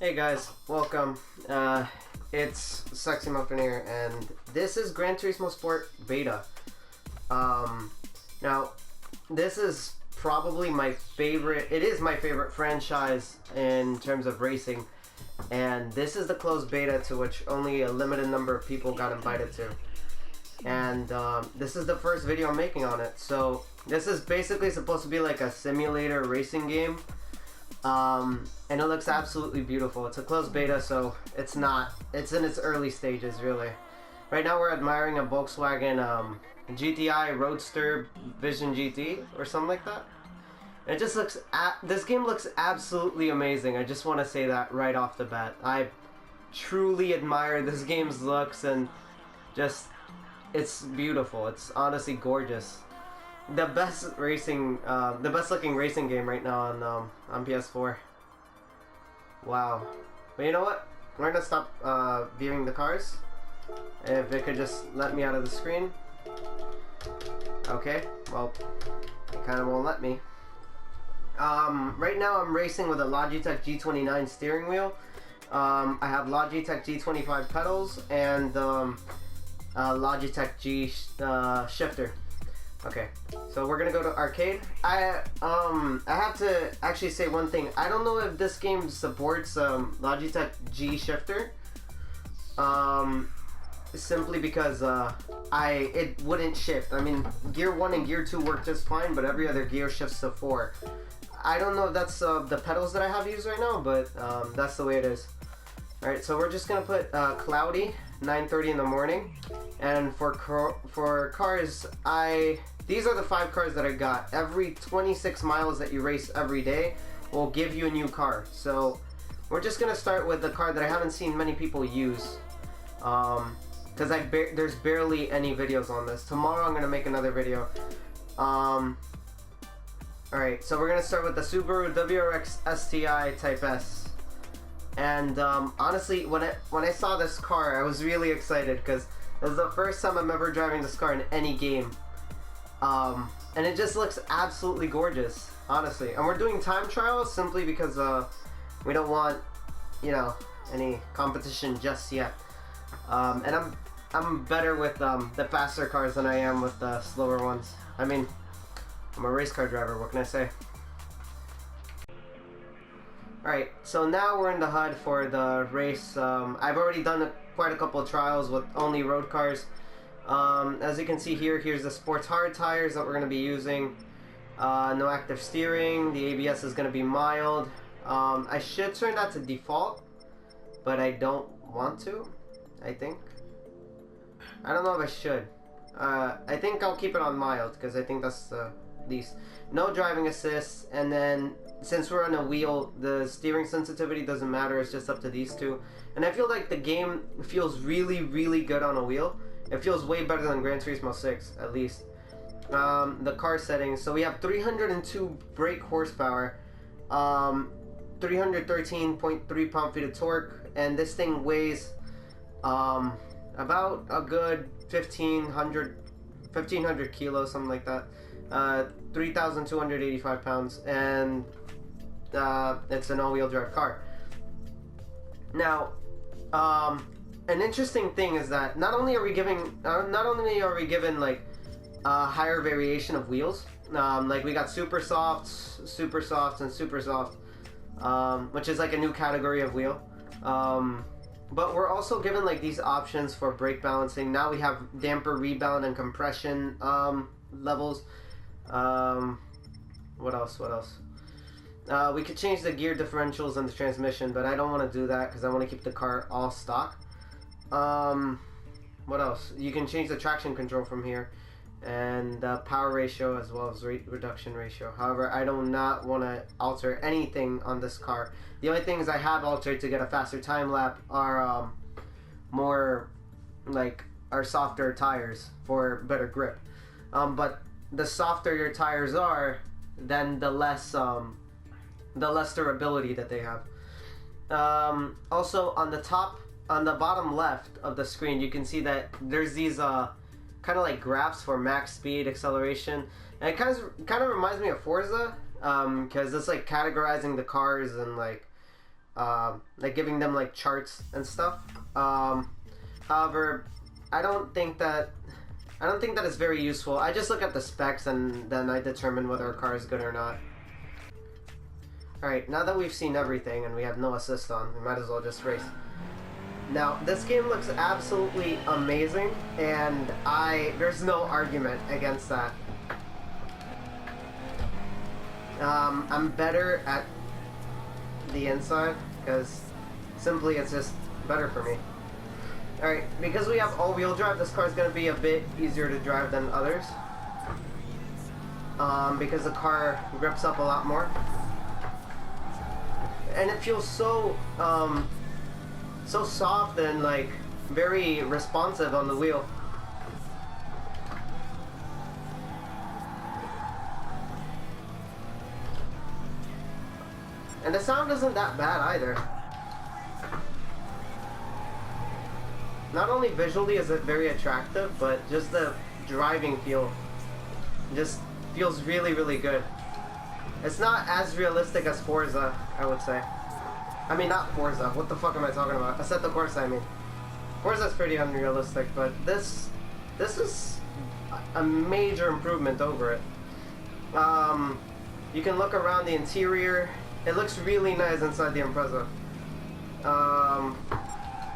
Hey guys, welcome. It's Sexy Muffin here, and this is Gran Turismo Sport Beta. Now, this is probably my favorite, it is my favorite franchise in terms of racing, and this is the closed beta to which only a limited number of people got invited to. And this is the first video I'm making on it, so this is basically supposed to be like a simulator racing game. And it looks absolutely beautiful. It's a closed beta, so it's in its early stages, really. Right now we're admiring a Volkswagen GTI Roadster Vision GT or something like that. It just looks, this game looks absolutely amazing. I just want to say that right off the bat. I truly admire this game's looks, and just, it's beautiful. It's honestly gorgeous. The best looking racing game right now on PS4. Wow. But you know what? We're gonna stop viewing the cars. If it could just let me out of the screen. Okay. Well, it kind of won't let me. Right now I'm racing with a Logitech G29 steering wheel. I have Logitech G25 pedals and Logitech G shifter. Okay, so we're gonna go to arcade. I have to actually say one thing. I don't know if this game supports Logitech G shifter. Simply because it wouldn't shift. I mean, gear 1 and gear 2 work just fine, but every other gear shifts to 4. I don't know if that's the pedals that I have used right now, but that's the way it is. All right, so we're just gonna put cloudy, 9:30 in the morning, and for cars, these are the 5 cars that I got. Every 26 miles that you race every day will give you a new car. So we're just gonna start with the car that I haven't seen many people use, because there's barely any videos on this. Tomorrow I'm gonna make another video. All right, so we're gonna start with the Subaru WRX STI Type S. And honestly, when I saw this car, I was really excited because this is the first time I'm ever driving this car in any game. And it just looks absolutely gorgeous, honestly. And we're doing time trials simply because we don't want, you know, any competition just yet. And I'm better with the faster cars than I am with the slower ones. I mean, I'm a race car driver, what can I say? Alright, so now we're in the HUD for the race. I've already done quite a couple of trials with only road cars. As you can see here, here's the sports hard tires that we're going to be using. No active steering. The ABS is going to be mild. I should turn that to default, but I don't want to, I think. I don't know if I should. I think I'll keep it on mild because I think that's the least. No driving assist, and then since we're on a wheel, the steering sensitivity doesn't matter. It's just up to these two. And I feel like the game feels really, really good on a wheel. It feels way better than Gran Turismo 6, at least. The car settings. So we have 302 brake horsepower, 313.3 pound-feet of torque, and this thing weighs about a good 1,500 kilos, something like that. 3,285 pounds, and it's an all-wheel drive car. Now, an interesting thing is that not only are we given like a higher variation of wheels, like we got super softs, and super soft, which is like a new category of wheel. But we're also given like these options for brake balancing. Now we have damper rebound and compression levels. What else? We could change the gear differentials and the transmission, but I don't want to do that because I want to keep the car all stock. What else? You can change the traction control from here, and the power ratio as well as reduction ratio. However, I do not want to alter anything on this car. The only things I have altered to get a faster time lap are softer tires for better grip. But the softer your tires are, then the less durability that they have. Also on the bottom left of the screen, you can see that there's these kind of like graphs for max speed, acceleration, and it kind of reminds me of Forza, because it's like categorizing the cars and like like giving them like charts and stuff. However, I don't think that it's very useful. I just look at the specs and then I determine whether a car is good or not. Alright, now that we've seen everything and we have no assist on, we might as well just race. Now, this game looks absolutely amazing, and there's no argument against that. I'm better at the inside, because simply it's just better for me. Alright, because we have all-wheel drive, this car is going to be a bit easier to drive than others. Because the car grips up a lot more. And it feels so soft and like very responsive on the wheel. And the sound isn't that bad either. Not only visually is it very attractive, but just the driving feel just feels really, really good. It's not as realistic as Forza, I would say. I mean, not Forza. What the fuck am I talking about? Assetto Corsa, I mean. Forza's pretty unrealistic, but this is a major improvement over it. You can look around the interior. It looks really nice inside the Impreza.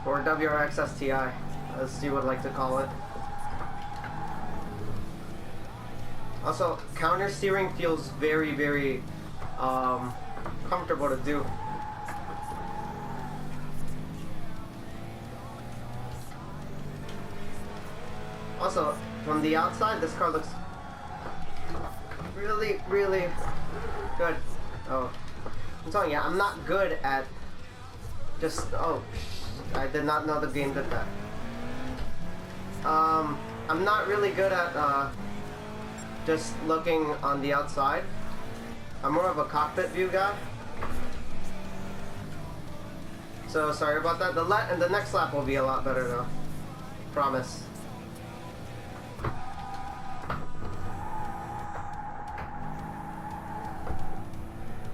Or WRX STI, as you would like to call it. Also, counter steering feels very, very comfortable to do. Also, from the outside, this car looks really, really good. Oh, I'm telling you, I'm not good at just, oh, I did not know the game did that. I'm not really good at just looking on the outside. I'm more of a cockpit view guy. So sorry about that. The next lap will be a lot better though. Promise.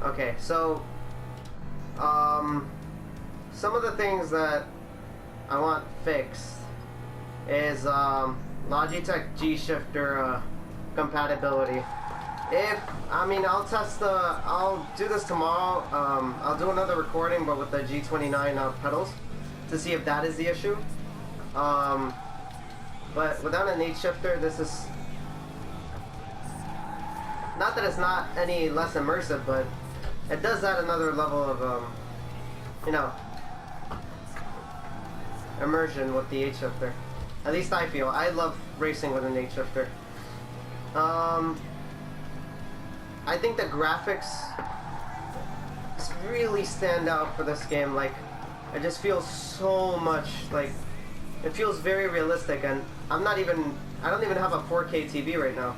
Okay, so some of the things that I want fixed is Logitech G shifter compatibility. I'll do this tomorrow. I'll do another recording, but with the G29 pedals, to see if that is the issue. But without an H shifter, this is not that it's not any less immersive, but it does add another level of immersion with the H shifter. At least I feel. I love racing with an H shifter. I think the graphics really stand out for this game. Like, it just feels so much like it feels very realistic, and I don't even have a 4K TV right now.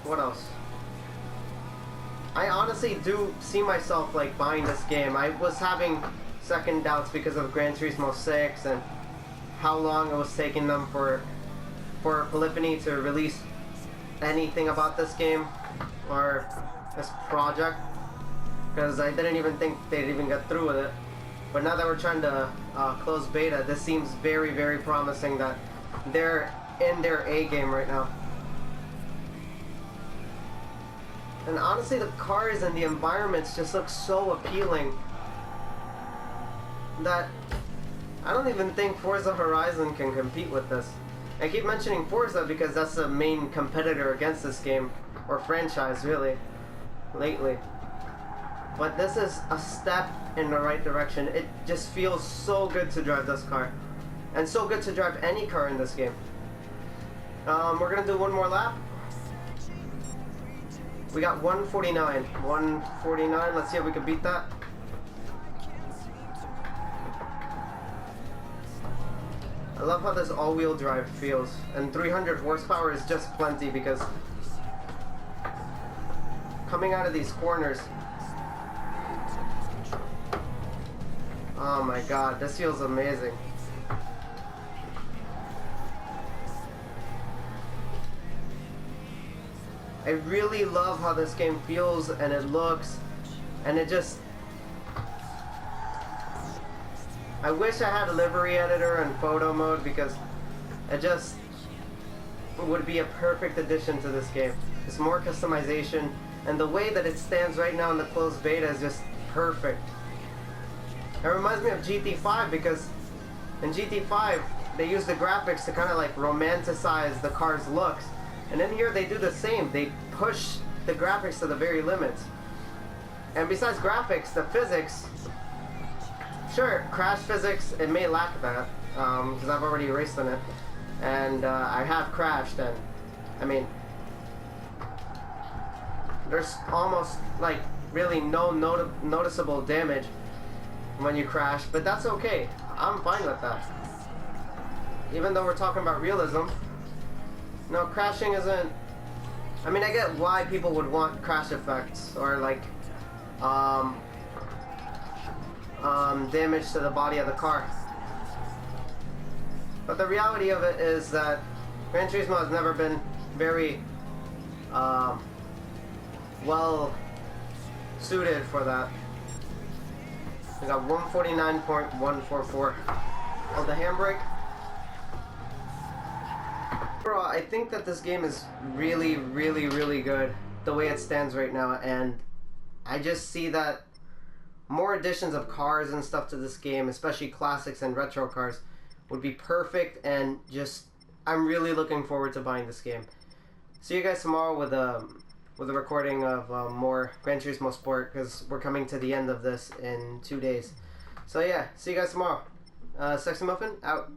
What else? I honestly do see myself like buying this game. I was having second doubts because of Gran Turismo 6 and how long it was taking them for Polyphony to release anything about this game or this project, because I didn't even think they'd even get through with it. But now that we're trying to close beta, this seems very, very promising that they're in their A game right now. And honestly, the cars and the environments just look so appealing that I don't even think Forza Horizon can compete with this. I keep mentioning Forza because that's the main competitor against this game, or franchise really, lately. But this is a step in the right direction. It just feels so good to drive this car, and so good to drive any car in this game. We're gonna do one more lap. We got 149. 149, let's see if we can beat that. I love how this all-wheel drive feels, and 300 horsepower is just plenty because coming out of these corners, oh my god, this feels amazing. I really love how this game feels and it looks. and it just, I wish I had a livery editor and photo mode, because it just would be a perfect addition to this game. It's more customization, and the way that it stands right now in the closed beta is just perfect. It reminds me of GT5, because in GT5 they use the graphics to kind of like romanticize the car's looks, and in here they do the same. They push the graphics to the very limits. And besides graphics, the physics, sure, crash physics, it may lack that, because I've already raced in it, and I have crashed, and I mean, there's almost like really no noticeable damage when you crash, but that's okay. I'm fine with that. Even though we're talking about realism, no, crashing isn't, I mean, I get why people would want crash effects, or like damage to the body of the car. But the reality of it is that Gran Turismo has never been very well suited for that. We got 149.144 of the handbrake. Overall, I think that this game is really, really, really good the way it stands right now, and I just see that more additions of cars and stuff to this game, especially classics and retro cars, would be perfect, and just, I'm really looking forward to buying this game. See you guys tomorrow with a recording of more Gran Turismo Sport, because we're coming to the end of this in 2 days. So yeah, see you guys tomorrow. Sexy Muffin, out.